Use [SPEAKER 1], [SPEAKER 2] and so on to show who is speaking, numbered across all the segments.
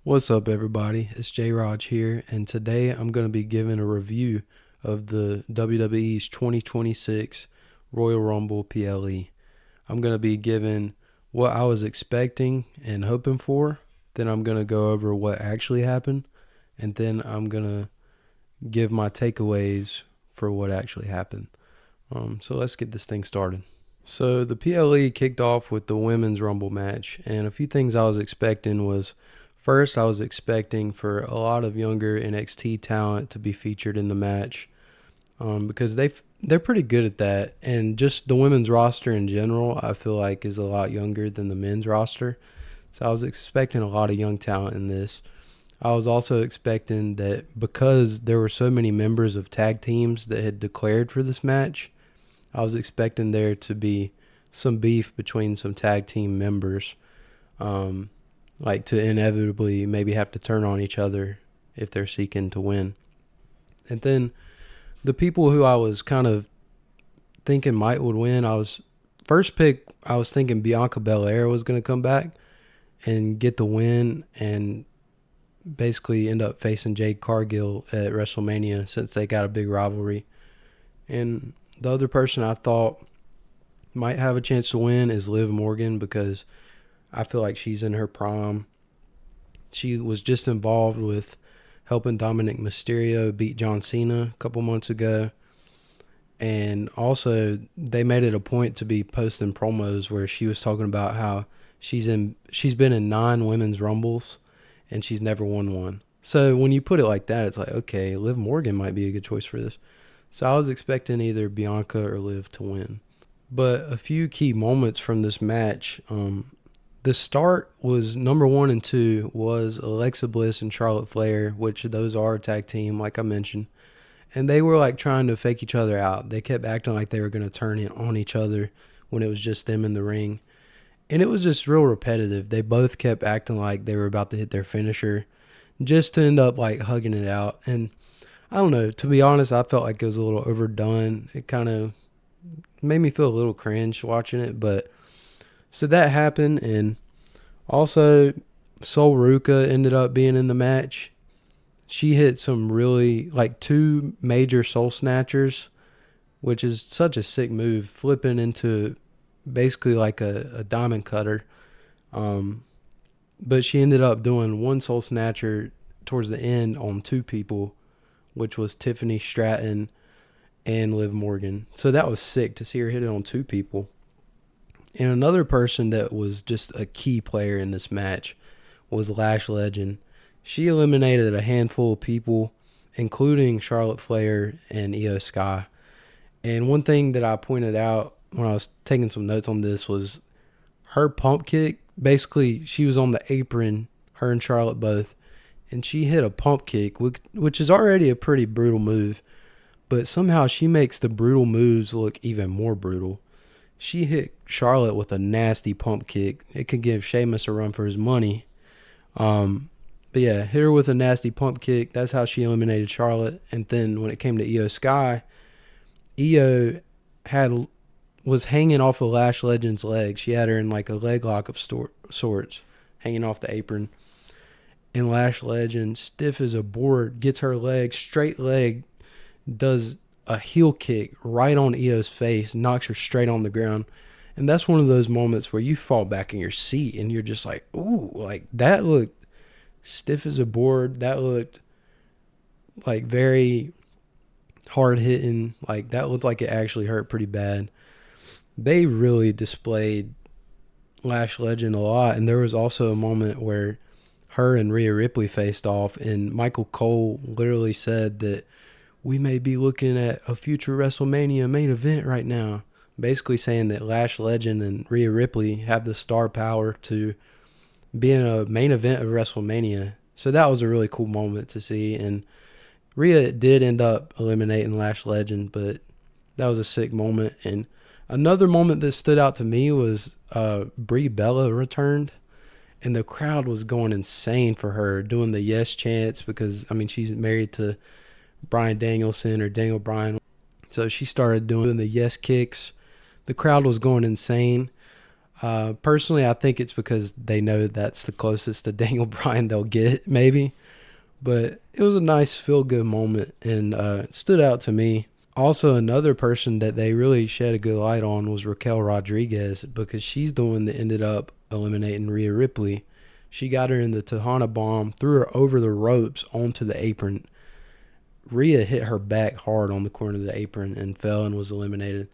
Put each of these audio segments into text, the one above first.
[SPEAKER 1] What's up, everybody? It's J Raj here, and today I'm going to be giving a review of the WWE's 2026 Royal Rumble PLE. I'm going to be giving what I was expecting and hoping for, then I'm going to go over what actually happened, and then I'm going to give my takeaways for what actually happened. So let's get this thing started. So the PLE kicked off with the Women's Rumble match, and a few things I was expecting was, first, I was expecting for a lot of younger NXT talent to be featured in the match because they're pretty good at that. And just the women's roster in general, I feel like, is a lot younger than the men's roster. So I was expecting a lot of young talent in this. I was also expecting that because there were so many members of tag teams that had declared for this match, I was expecting there to be some beef between some tag team members. Like to inevitably maybe have to turn on each other if they're seeking to win. And then the people who I was kind of thinking might would win, I was thinking Bianca Belair was going to come back and get the win and basically end up facing Jade Cargill at WrestleMania since they got a big rivalry. And the other person I thought might have a chance to win is Liv Morgan because I feel like she's in her prime. She was just involved with helping Dominic Mysterio beat John Cena a couple months ago. And also, they made it a point to be posting promos where she was talking about how she's been in 9 women's rumbles and she's never won one. So when you put it like that, it's like, okay, Liv Morgan might be a good choice for this. So I was expecting either Bianca or Liv to win. But a few key moments from this match, the start was number 1 and 2 was Alexa Bliss and Charlotte Flair, which those are a tag team, like I mentioned. And they were like trying to fake each other out. They kept acting like they were going to turn it on each other when it was just them in the ring. And it was just real repetitive. They both kept acting like they were about to hit their finisher just to end up like hugging it out. And I don't know, to be honest, I felt like it was a little overdone. It kind of made me feel a little cringe watching it, but so that happened. And also Sol Ruka ended up being in the match. She hit some really, like 2 major soul snatchers, which is such a sick move, flipping into basically like a diamond cutter. But she ended up doing 1 soul snatcher towards the end on 2 people, which was Tiffany Stratton and Liv Morgan. So that was sick to see her hit it on 2 people. And another person that was just a key player in this match was Lash Legend. She eliminated a handful of people, including Charlotte Flair and Io Sky. And one thing that I pointed out when I was taking some notes on this was her pump kick. Basically, she was on the apron, her and Charlotte both, and she hit a pump kick, which is already a pretty brutal move. But somehow she makes the brutal moves look even more brutal. She hit Charlotte with a nasty pump kick. It could give Sheamus a run for his money. But yeah, hit her with a nasty pump kick. That's how she eliminated Charlotte. And then when it came to Io Sky, Io was hanging off of Lash Legend's leg. She had her in like a leg lock of sorts, hanging off the apron. And Lash Legend, stiff as a board, gets her leg, straight leg, does a heel kick right on Io's face, knocks her straight on the ground. And that's one of those moments where you fall back in your seat and you're just like, ooh, like that looked stiff as a board. That looked like very hard hitting. Like that looked like it actually hurt pretty bad. They really displayed Lash Legend a lot. And there was also a moment where her and Rhea Ripley faced off, and Michael Cole literally said that we may be looking at a future WrestleMania main event right now. Basically saying that Lash Legend and Rhea Ripley have the star power to be in a main event of WrestleMania. So that was a really cool moment to see. And Rhea did end up eliminating Lash Legend, but that was a sick moment. And another moment that stood out to me was Brie Bella returned. And the crowd was going insane for her, doing the yes chants because, I mean, she's married to Bryan Danielson or Daniel Bryan. So she started doing the yes kicks. The crowd was going insane. Personally, I think it's because they know that's the closest to Daniel Bryan they'll get, maybe. But it was a nice feel-good moment, and it stood out to me. Also, another person that they really shed a good light on was Raquel Rodriguez, because she's the one that ended up eliminating Rhea Ripley. She got her in the Tejana bomb, threw her over the ropes onto the apron. Rhea hit her back hard on the corner of the apron and fell and was eliminated.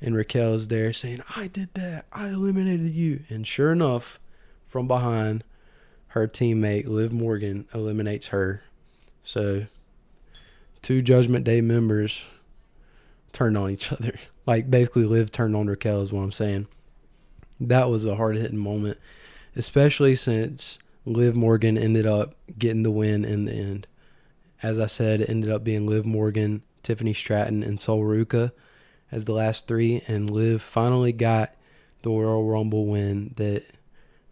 [SPEAKER 1] And Raquel's there saying, "I did that. I eliminated you." And sure enough, from behind, her teammate Liv Morgan eliminates her. So, two Judgment Day members turned on each other. Like, basically, Liv turned on Raquel is what I'm saying. That was a hard-hitting moment, especially since Liv Morgan ended up getting the win in the end. As I said, it ended up being Liv Morgan, Tiffany Stratton, and Sol Ruca as the last three, and Liv finally got the Royal Rumble win that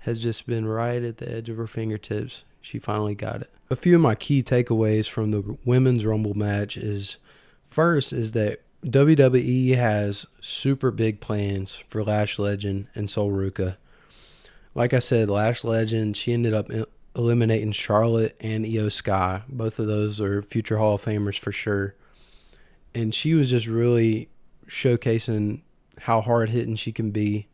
[SPEAKER 1] has just been right at the edge of her fingertips. She finally got it. A few of my key takeaways from the Women's Rumble match is, first, is that WWE has super big plans for Lash Legend and Sol Ruca. Like I said, Lash Legend, she ended up eliminating Charlotte and Io Sky. Both of those are future Hall of Famers for sure. And she was just really showcasing how hard-hitting she can be.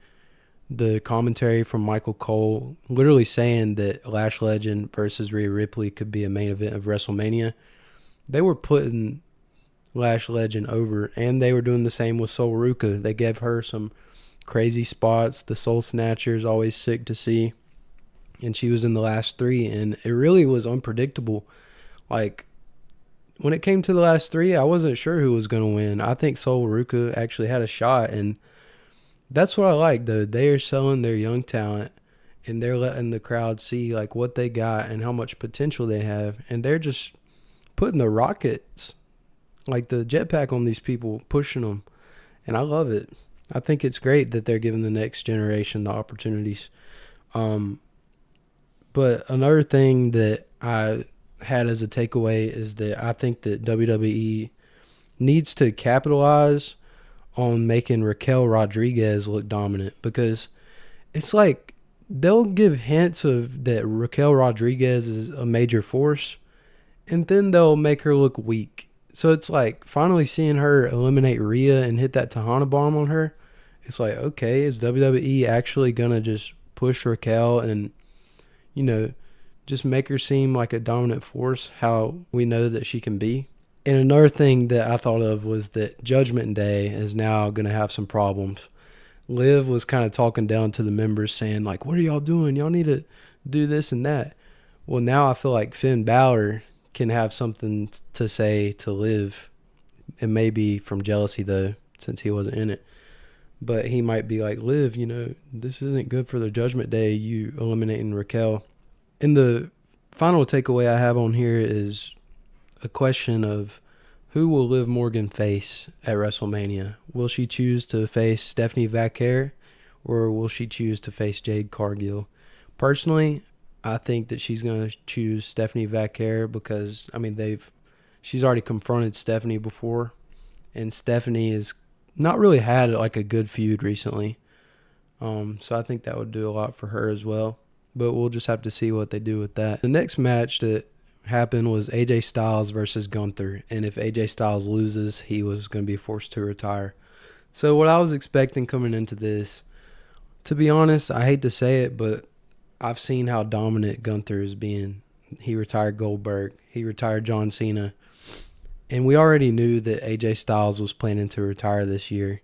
[SPEAKER 1] The commentary from Michael Cole literally saying that Lash Legend versus Rhea Ripley could be a main event of WrestleMania. They were putting Lash Legend over, and they were doing the same with Sol Ruca. They gave her some crazy spots. The Soul Snatcher is always sick to see. And she was in the last three, and it really was unpredictable. Like, when it came to the last three, I wasn't sure who was going to win. I think Sol Ruca actually had a shot, and that's what I like, though. They are selling their young talent, and they're letting the crowd see like what they got and how much potential they have, and they're just putting the rockets, like the jetpack, on these people, pushing them, and I love it. I think it's great that they're giving the next generation the opportunities. But another thing that I had as a takeaway is that I think that WWE needs to capitalize on making Raquel Rodriguez look dominant, because it's like they'll give hints of that Raquel Rodriguez is a major force, and then they'll make her look weak. So it's like finally seeing her eliminate Rhea and hit that Tejana bomb on her. It's like, okay, is WWE actually going to just push Raquel and, just make her seem like a dominant force, how we know that she can be? And another thing that I thought of was that Judgment Day is now going to have some problems. Liv was kind of talking down to the members saying, like, what are y'all doing? Y'all need to do this and that. Well, now I feel like Finn Balor can have something to say to Liv. It may be from jealousy, though, since he wasn't in it. But he might be like, Liv, this isn't good for the Judgment Day, you eliminating Raquel. And the final takeaway I have on here is a question of who will Liv Morgan face at WrestleMania? Will she choose to face Stephanie Vaquer, or will she choose to face Jade Cargill? Personally, I think that she's going to choose Stephanie Vaquer because, she's already confronted Stephanie before, and Stephanie has not really had like a good feud recently. So I think that would do a lot for her as well. But we'll just have to see what they do with that. The next match that happened was AJ Styles versus Gunther, and if AJ Styles loses, he was going to be forced to retire. So what I was expecting coming into this, to be honest, I hate to say it, but I've seen how dominant Gunther is being. He retired Goldberg, he retired John Cena, and we already knew that AJ Styles was planning to retire this year.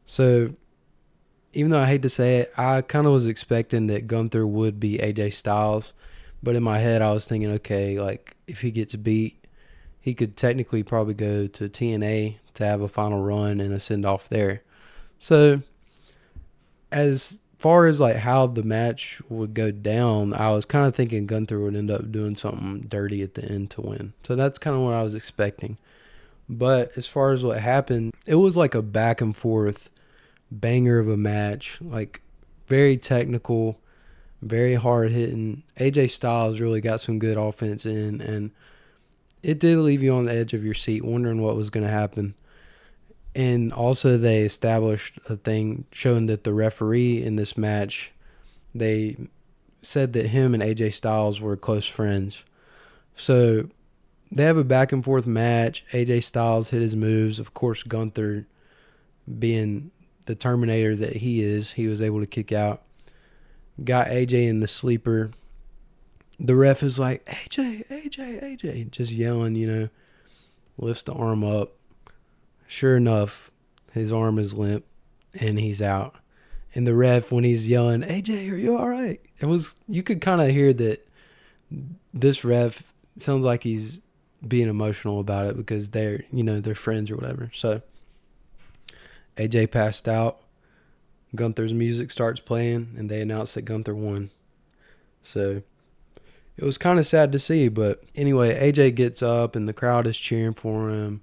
[SPEAKER 1] So even though I hate to say it, I kind of was expecting that Gunther would be AJ Styles. But in my head, I was thinking, okay, like if he gets beat, he could technically probably go to TNA to have a final run and a send-off there. So as far as like how the match would go down, I was kind of thinking Gunther would end up doing something dirty at the end to win. So that's kind of what I was expecting. But as far as what happened, it was like a back and forth banger of a match, like very technical, very hard hitting. AJ Styles really got some good offense in, and it did leave you on the edge of your seat wondering what was going to happen. And also they established a thing showing that the referee in this match, they said that him and AJ Styles were close friends. So they have a back and forth match. AJ Styles hit his moves. Of course, Gunther, being the Terminator that he is, he was able to kick out. Got AJ in the sleeper. The ref is like, AJ, AJ, AJ, just yelling, lifts the arm up. Sure enough, his arm is limp and he's out. And the ref, when he's yelling, AJ, are you all right? You could kind of hear that this ref sounds like he's being emotional about it because they're friends or whatever. So AJ passed out. Gunther's music starts playing and they announce that Gunther won. So it was kind of sad to see, but anyway, AJ gets up and the crowd is cheering for him.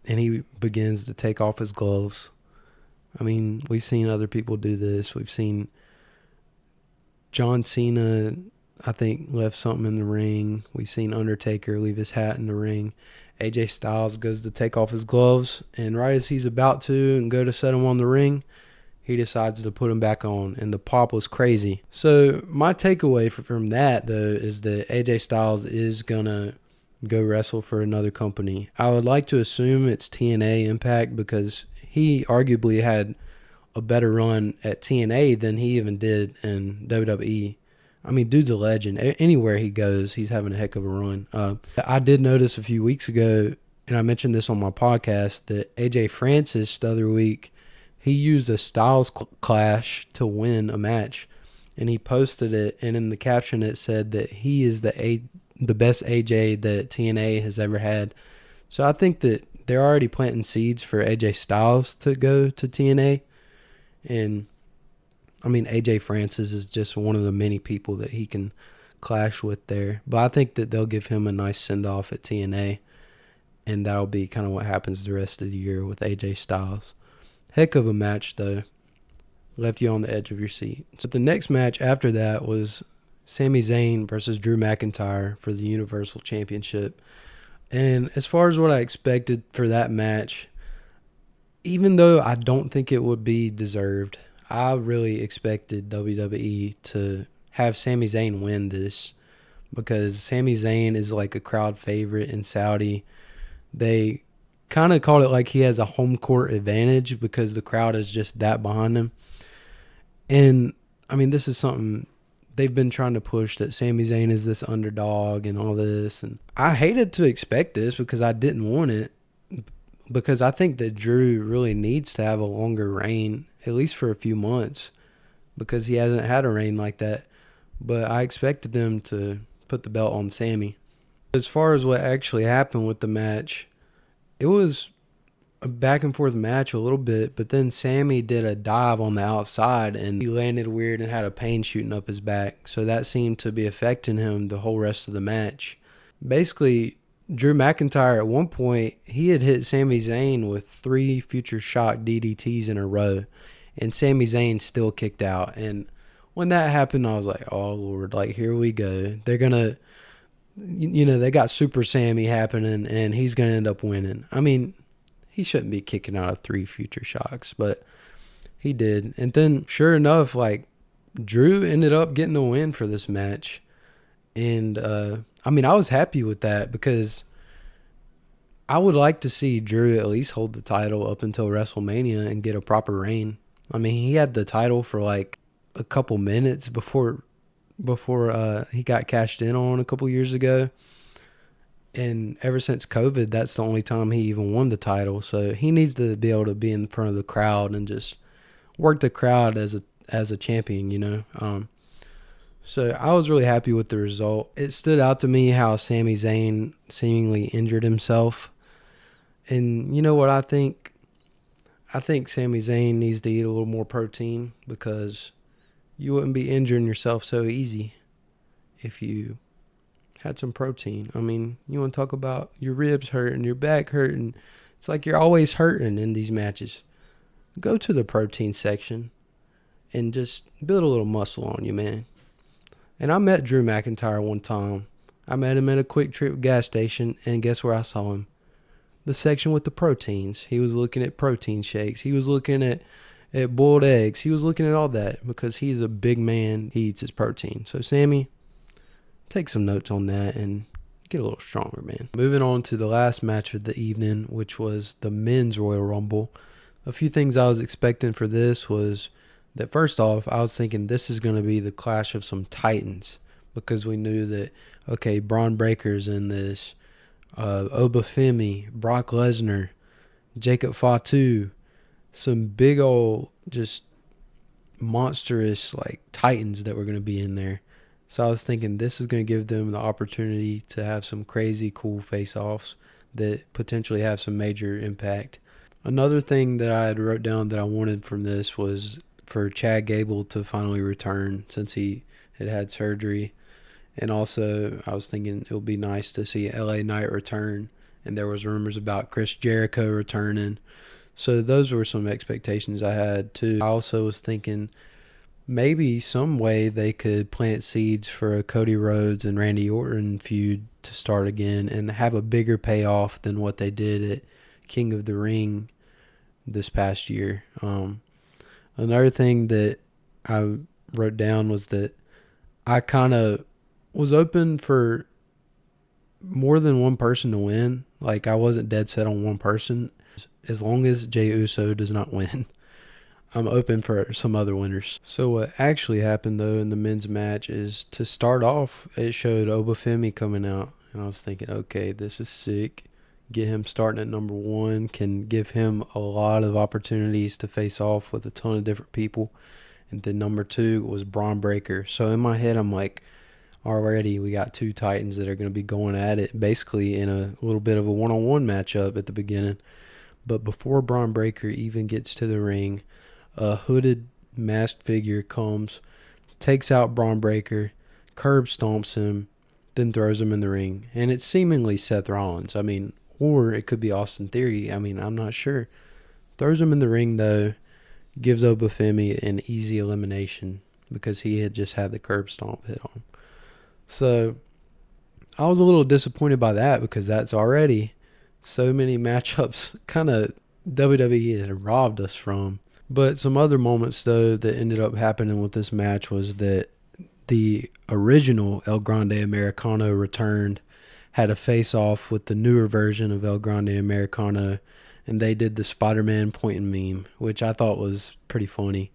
[SPEAKER 1] And he begins to take off his gloves. I mean, we've seen other people do this. We've seen John Cena, I think, left something in the ring. We've seen Undertaker leave his hat in the ring. AJ Styles goes to take off his gloves, and right as he's about to and go to set him on the ring, he decides to put him back on, and the pop was crazy. So my takeaway from that, though, is that AJ Styles is going to go wrestle for another company. I would like to assume it's TNA Impact because he arguably had a better run at TNA than he even did in WWE. I mean, dude's a legend. Anywhere he goes, he's having a heck of a run. I did notice a few weeks ago, and I mentioned this on my podcast, that AJ Francis the other week, he used a Styles clash to win a match. And he posted it, and in the caption it said that he is the best AJ that TNA has ever had. So I think that they're already planting seeds for AJ Styles to go to TNA. And I mean, AJ Francis is just one of the many people that he can clash with there. But I think that they'll give him a nice send-off at TNA. And that'll be kind of what happens the rest of the year with AJ Styles. Heck of a match, though. Left you on the edge of your seat. So the next match after that was Sami Zayn versus Drew McIntyre for the Universal Championship. And as far as what I expected for that match, even though I don't think it would be deserved, I really expected WWE to have Sami Zayn win this because Sami Zayn is like a crowd favorite in Saudi. They kind of call it like he has a home court advantage because the crowd is just that behind him. And, I mean, this is something they've been trying to push, that Sami Zayn is this underdog and all this. And I hated to expect this because I didn't want it, because I think that Drew really needs to have a longer reign, at least for a few months, because he hasn't had a reign like that. But I expected them to put the belt on Sami. As far as what actually happened with the match, it was a back and forth match a little bit, but then Sami did a dive on the outside and he landed weird and had a pain shooting up his back. So that seemed to be affecting him the whole rest of the match. Basically, Drew McIntyre at one point, he had hit Sami Zayn with 3 Future Shock DDTs in a row, and Sami Zayn still kicked out. And when that happened, I was like, oh Lord, like here we go. They're going to, they got Super Sami happening and he's going to end up winning. I mean, he shouldn't be kicking out of 3 Future Shocks, but he did. And then, sure enough, like, Drew ended up getting the win for this match. And, I mean, I was happy with that because I would like to see Drew at least hold the title up until WrestleMania and get a proper reign. I mean, he had the title for, like, a couple minutes before he got cashed in on a couple years ago. And ever since COVID, that's the only time he even won the title. So he needs to be able to be in front of the crowd and just work the crowd as a champion, So I was really happy with the result. It stood out to me how Sami Zayn seemingly injured himself. And you know what I think? I think Sami Zayn needs to eat a little more protein because you wouldn't be injuring yourself so easy if you had some protein. I mean, you want to talk about your ribs hurting, your back hurting. It's like you're always hurting in these matches. Go to the protein section and just build a little muscle on you, man. And I met Drew McIntyre one time. I met him at a Quick Trip gas station, and guess where I saw him? the section with the proteins. He was looking at protein shakes. He was looking at boiled eggs. He was looking at all that because he's a big man. He eats his protein. So, Sami, take some notes on that and get a little stronger, man. Moving on to the last match of the evening, which was the men's Royal Rumble. A few things I was expecting for this was that, first off, I was thinking this is going to be the clash of some titans because we knew that, okay, Braun Breaker's in this, Obafemi, Brock Lesnar, Jacob Fatu, some big old just monstrous like titans that were going to be in there. So I was thinking this is going to give them the opportunity to have some crazy cool face-offs that potentially have some major impact. Another thing that I had wrote down that I wanted from this was for Chad Gable to finally return since he had surgery. And also I was thinking it would be nice to see LA Knight return. And there was rumors about Chris Jericho returning. So those were some expectations I had too. I also was thinking maybe some way they could plant seeds for a Cody Rhodes and Randy Orton feud to start again and have a bigger payoff than what they did at King of the Ring this past year. Another thing that I wrote down was that I kind of was open for more than one person to win. Like, I wasn't dead set on one person. As long as Jey Uso does not win, I'm open for some other winners. So what actually happened, though, in the men's match is to start off, it showed Obafemi coming out. And I was thinking, okay, this is sick. Get him starting at number one, can give him a lot of opportunities to face off with a ton of different people. And then number two was Braun Breaker. So in my head, I'm like, already we got two Titans that are going to be going at it basically in a little bit of a one-on-one matchup at the beginning. But before Braun Breaker even gets to the ring, a hooded masked figure comes, takes out Braun Breaker, curb stomps him, then throws him in the ring. And it's seemingly Seth Rollins. I mean, or it could be Austin Theory. I mean, I'm not sure. Throws him in the ring, though, gives Obafemi an easy elimination because he had just had the curb stomp hit on him. So I was a little disappointed by that because that's already so many matchups kind of WWE had robbed us from. But some other moments, though, that ended up happening with this match was that the original El Grande Americano returned, had a face-off with the newer version of El Grande Americano, and they did the Spider-Man pointing meme, which I thought was pretty funny.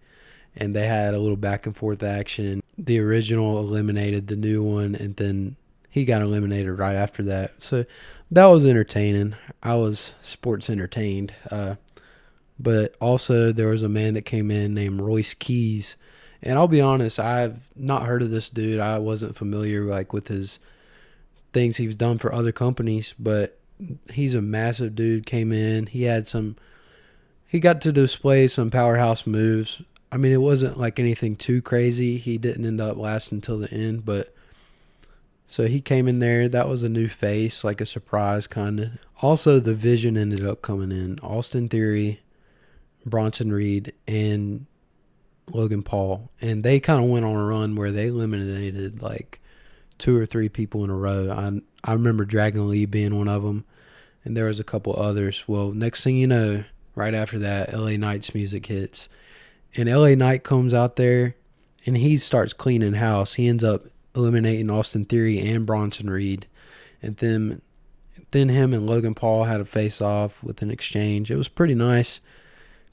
[SPEAKER 1] And they had a little back-and-forth action. The original eliminated the new one, and then he got eliminated right after that. So that was entertaining. I was sports entertained. But also there was a man that came in named Royce Keys. And I'll be honest, I've not heard of this dude. I wasn't familiar with his things he's done for other companies, but he's a massive dude. Came in. He got to display some powerhouse moves. I mean, it wasn't like anything too crazy. He didn't end up lasting until the end, but so he came in there. That was a new face, like a surprise kind of. Also, the Vision ended up coming in. Austin Theory, Bronson Reed, and Logan Paul. And they kind of went on a run where they eliminated like 2 or 3 people in a row. I remember Dragon Lee being one of them, and there was a couple others. Well, next thing you know, right after that, LA Knight's music hits. And LA Knight comes out there, and he starts cleaning house. He ends up eliminating Austin Theory and Bronson Reed. And then him and Logan Paul had a face-off with an exchange. It was pretty nice.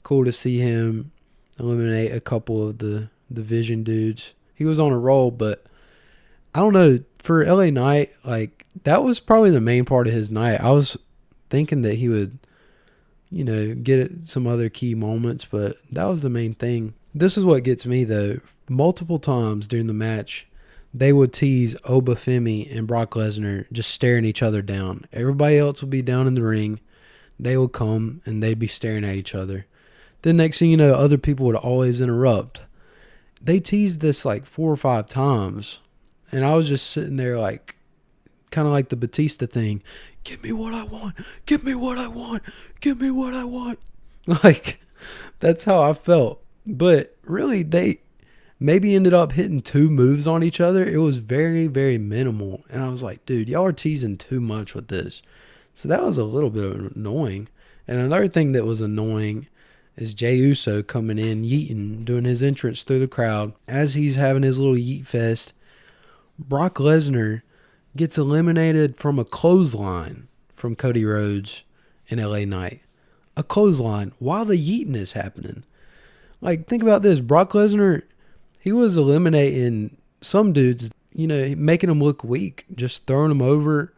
[SPEAKER 1] Cool to see him eliminate a couple of the Vision dudes. He was on a roll, but I don't know. For LA Knight, like, that was probably the main part of his night. I was thinking that he would, get some other key moments, but that was the main thing. This is what gets me, though. Multiple times during the match, they would tease Obafemi and Brock Lesnar just staring each other down. Everybody else would be down in the ring. They would come, and they'd be staring at each other. Then next thing you know, other people would always interrupt. They teased this like 4 or 5 times, and I was just sitting there like, kind of like the Batista thing. Give me what I want. Give me what I want. Give me what I want. Like, that's how I felt. But really, they maybe ended up hitting 2 moves on each other. It was very, very minimal. And I was like, dude, y'all are teasing too much with this. So that was a little bit annoying. And another thing that was annoying is Jey Uso coming in, yeeting, doing his entrance through the crowd. As he's having his little yeet fest, Brock Lesnar gets eliminated from a clothesline from Cody Rhodes in LA Knight. A clothesline while the yeeting is happening. Like, think about this. Brock Lesnar, he was eliminating some dudes, making them look weak, just throwing them over.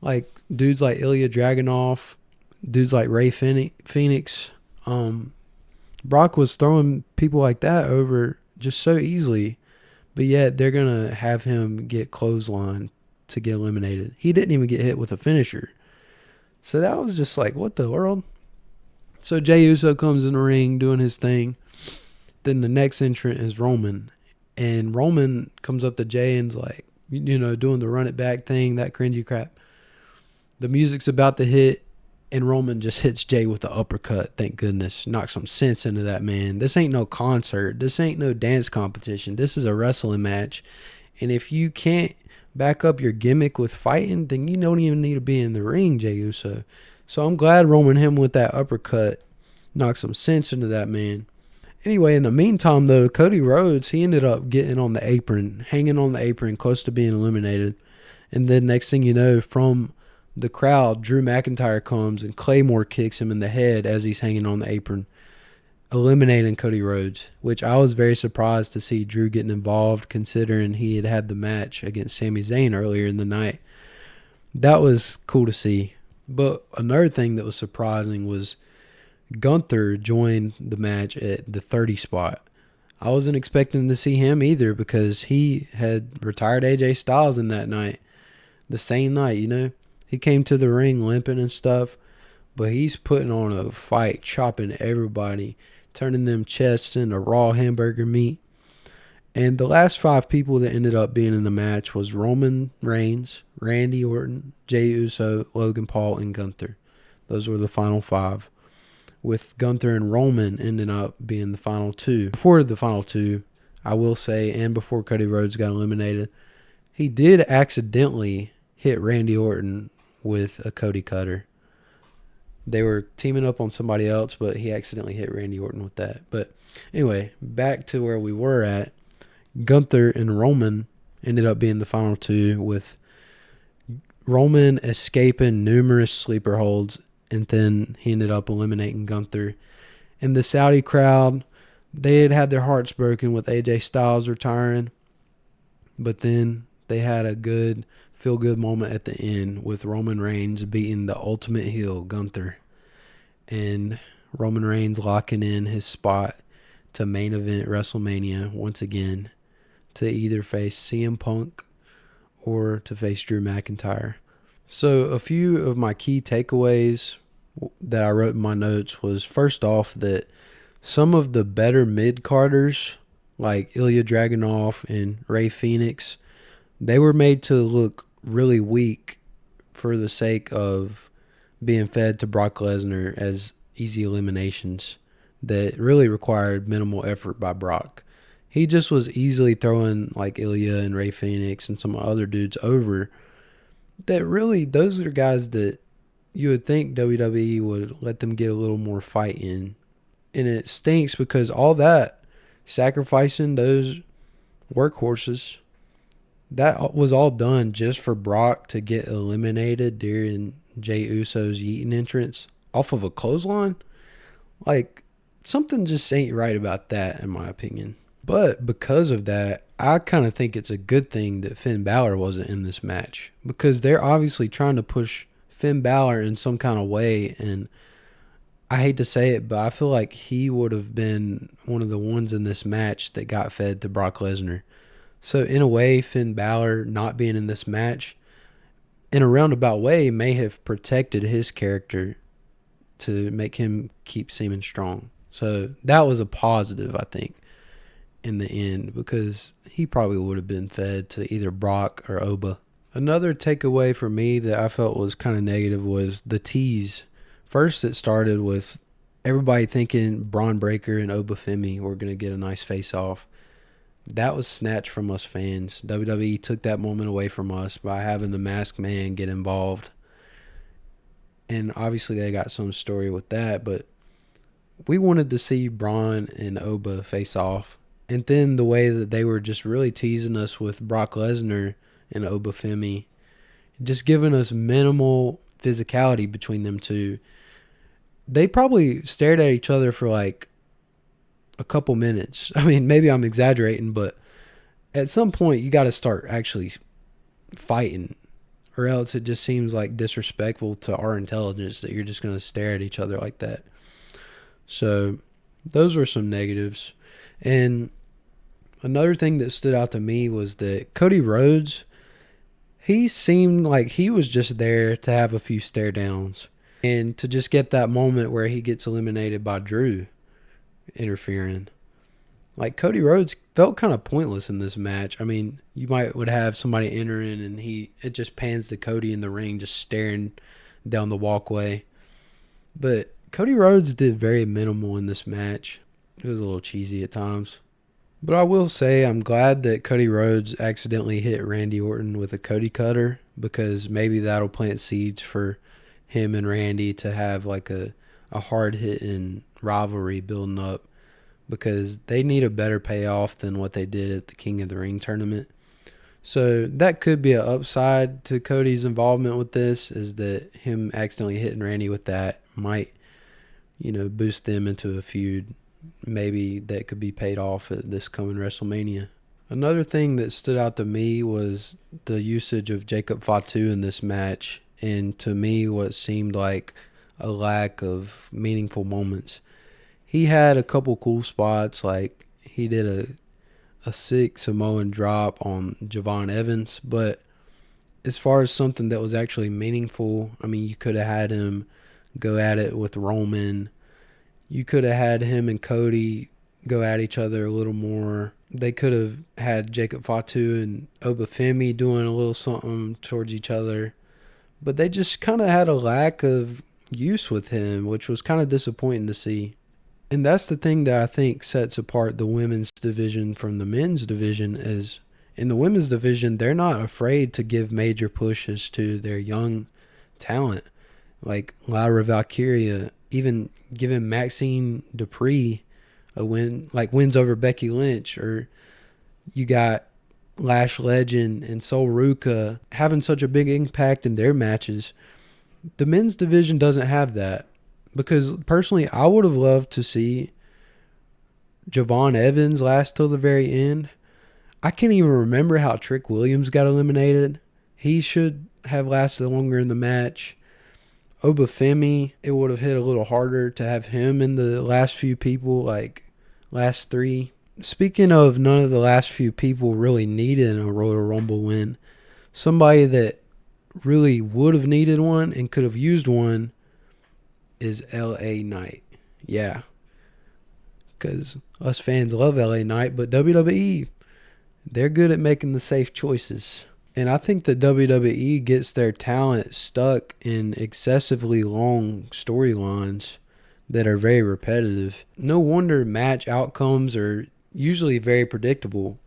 [SPEAKER 1] Like, dudes like Ilya Dragunov, dudes like Ray Phoenix. Brock was throwing people like that over just so easily, but yet they're going to have him get clothesline to get eliminated. He didn't even get hit with a finisher. So that was just like, what the world? So Jey Uso comes in the ring doing his thing. Then the next entrant is Roman. And Roman comes up to Jey and's like, doing the run it back thing, that cringy crap. The music's about to hit, and Roman just hits Jey with the uppercut. Thank goodness. Knock some sense into that man. This ain't no concert. This ain't no dance competition. This is a wrestling match. And if you can't back up your gimmick with fighting, then you don't even need to be in the ring, Jey Uso. So I'm glad Roman him with that uppercut knocked some sense into that man. Anyway, in the meantime, though, Cody Rhodes, he ended up getting on the apron, hanging on the apron, close to being eliminated. And then next thing you know, from the crowd, Drew McIntyre comes and Claymore kicks him in the head as he's hanging on the apron, eliminating Cody Rhodes, which I was very surprised to see Drew getting involved, considering he had had the match against Sami Zayn earlier in the night. That was cool to see. But another thing that was surprising was Gunther joined the match at the 30 spot. I wasn't expecting to see him either because he had retired AJ Styles in that night. The same night, He came to the ring limping and stuff, but he's putting on a fight, chopping everybody, turning them chests into raw hamburger meat. And the last 5 people that ended up being in the match was Roman Reigns, Randy Orton, Jey Uso, Logan Paul, and Gunther. Those were the final 5. With Gunther and Roman ending up being the final 2. Before the final 2, I will say, and before Cody Rhodes got eliminated, he did accidentally hit Randy Orton with a Cody Cutter. They were teaming up on somebody else, but he accidentally hit Randy Orton with that. But anyway, back to where we were at. Gunther and Roman ended up being the final 2, with Roman escaping numerous sleeper holds, and then he ended up eliminating Gunther. And the Saudi crowd, they had had their hearts broken with AJ Styles retiring, but then they had a good feel-good moment at the end with Roman Reigns beating the ultimate heel, Gunther, and Roman Reigns locking in his spot to main event WrestleMania once again, to either face CM Punk or to face Drew McIntyre. So a few of my key takeaways that I wrote in my notes was, first off, that some of the better mid-carders, like Ilya Dragunov and Ray Phoenix, they were made to look really weak for the sake of being fed to Brock Lesnar as easy eliminations that really required minimal effort by Brock. He just was easily throwing like Ilya and Ray Phoenix and some other dudes over. That really, those are guys that you would think WWE would let them get a little more fight in. And it stinks because all that, sacrificing those workhorses, that was all done just for Brock to get eliminated during Jey Uso's yeeting entrance off of a clothesline. Like, something just ain't right about that, in my opinion. But because of that, I kind of think it's a good thing that Finn Balor wasn't in this match, because they're obviously trying to push Finn Balor in some kind of way, and I hate to say it, but I feel like he would have been one of the ones in this match that got fed to Brock Lesnar. So in a way, Finn Balor not being in this match, in a roundabout way, may have protected his character to make him keep seeming strong. So that was a positive, I think, in the end, because he probably would have been fed to either Brock or Oba. Another takeaway for me that I felt was kind of negative was the tease. First, it started with everybody thinking Braun Breaker and Oba Femi were going to get a nice face-off. That was snatched from us fans. WWE took that moment away from us by having the Masked Man get involved. and obviously they got some story with that, but we wanted to see Braun and Oba face off. And then the way that they were just really teasing us with Brock Lesnar and Oba Femi, just giving us minimal physicality between them two. They probably stared at each other for like a couple minutes. I mean, maybe I'm exaggerating, but at some point you got to start actually fighting, or else it just seems like disrespectful to our intelligence that you're just going to stare at each other like that. So those were some negatives. And another thing that stood out to me was that Cody Rhodes, he seemed like he was just there to have a few stare downs and to just get that moment where he gets eliminated by Drew interfering. Like, Cody Rhodes felt kind of pointless in this match. I mean, you would have somebody entering and it just pans to Cody in the ring just staring down the walkway. But Cody Rhodes did very minimal in this match. It was a little cheesy at times. But I will say I'm glad that Cody Rhodes accidentally hit Randy Orton with a Cody cutter, because maybe that'll plant seeds for him and Randy to have like a hard-hitting rivalry building up, because they need a better payoff than what they did at the King of the Ring tournament. So that could be an upside to Cody's involvement with this, is that him accidentally hitting Randy with that might, boost them into a feud. Maybe that could be paid off at this coming WrestleMania. Another thing that stood out to me was the usage of Jacob Fatu in this match, and to me what seemed like a lack of meaningful moments. He had a couple cool spots, like he did a sick Samoan drop on Javon Evans, but as far as something that was actually meaningful, I mean, you could have had him go at it with Roman. You could have had him and Cody go at each other a little more. They could have had Jacob Fatu and Oba Femi doing a little something towards each other. But they just kind of had a lack of use with him, which was kind of disappointing to see. And that's the thing that I think sets apart the women's division from the men's division, is in the women's division, they're not afraid to give major pushes to their young talent. Like Lyra Valkyria, even giving Maxine Dupree a win, like wins over Becky Lynch, or you got Lash Legend and Sol Ruka having such a big impact in their matches. The men's division doesn't have that, because personally I would have loved to see Javon Evans last till the very end. I can't even remember how Trick Williams got eliminated. He should have lasted longer in the match. Oba Femi, it would have hit a little harder to have him in the last few people, like last three. Speaking of none of the last few people really needed a Royal Rumble win, somebody that really would have needed one and could have used one is LA Knight. Yeah, because us fans love LA Knight, but WWE, they're good at making the safe choices. And I think that WWE gets their talent stuck in excessively long storylines that are very repetitive. No wonder match outcomes are usually very predictable.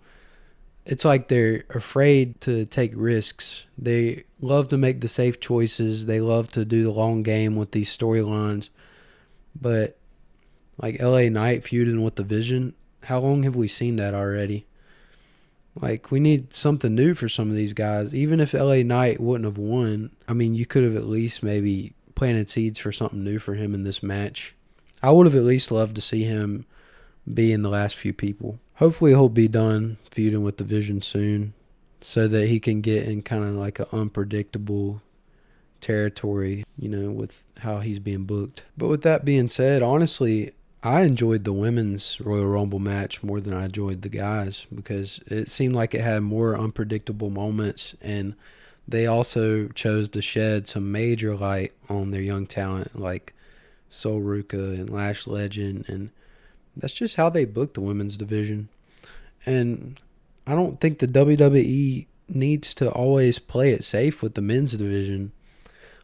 [SPEAKER 1] It's like they're afraid to take risks. They love to make the safe choices. They love to do the long game with these storylines. But like LA Knight feuding with the Vision, how long have we seen that already? Like, we need something new for some of these guys. Even if LA Knight wouldn't have won, I mean, you could have at least maybe planted seeds for something new for him in this match. I would have at least loved to see him be in the last few people. Hopefully he'll be done feuding with the Vision soon, so that he can get in kind of like an unpredictable territory, with how he's being booked. But with that being said, honestly, I enjoyed the women's Royal Rumble match more than I enjoyed the guys, because it seemed like it had more unpredictable moments, and they also chose to shed some major light on their young talent like Sol Ruka and Lash Legend, and that's just how they booked the women's division. And I don't think the WWE needs to always play it safe with the men's division.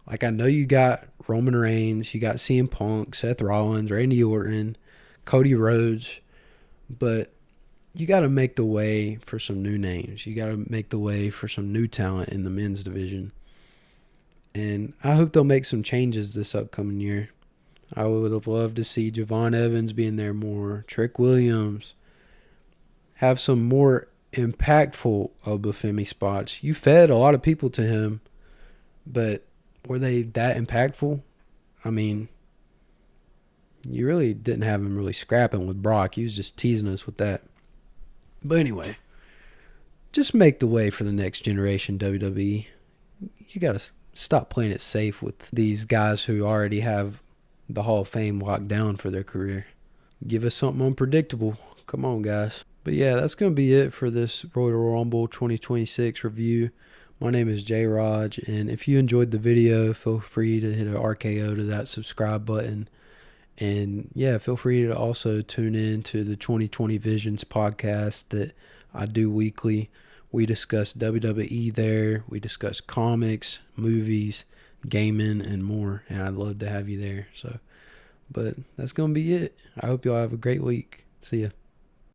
[SPEAKER 1] Like, I know you got Roman Reigns, you got CM Punk, Seth Rollins, Randy Orton, Cody Rhodes, but you got to make the way for some new names. You got to make the way for some new talent in the men's division. And I hope they'll make some changes this upcoming year. I would have loved to see Javon Evans be in there more, Trick Williams, have some more impactful Obafemi spots. You fed a lot of people to him, but were they that impactful? I mean, you really didn't have him really scrapping with Brock. He was just teasing us with that. But anyway, just make the way for the next generation, WWE. You got to stop playing it safe with these guys who already have the Hall of Fame locked down for their career. Give us something unpredictable. Come on, guys. But yeah, that's going to be it for this Royal Rumble 2026 review. My name is J Raj, and if you enjoyed the video, feel free to hit an RKO to that subscribe button. And yeah, feel free to also tune in to the 2020 Visions podcast that I do weekly. We discuss WWE there. We discuss comics, movies, gaming, and more. And I'd love to have you there. But that's going to be it. I hope y'all have a great week. See ya.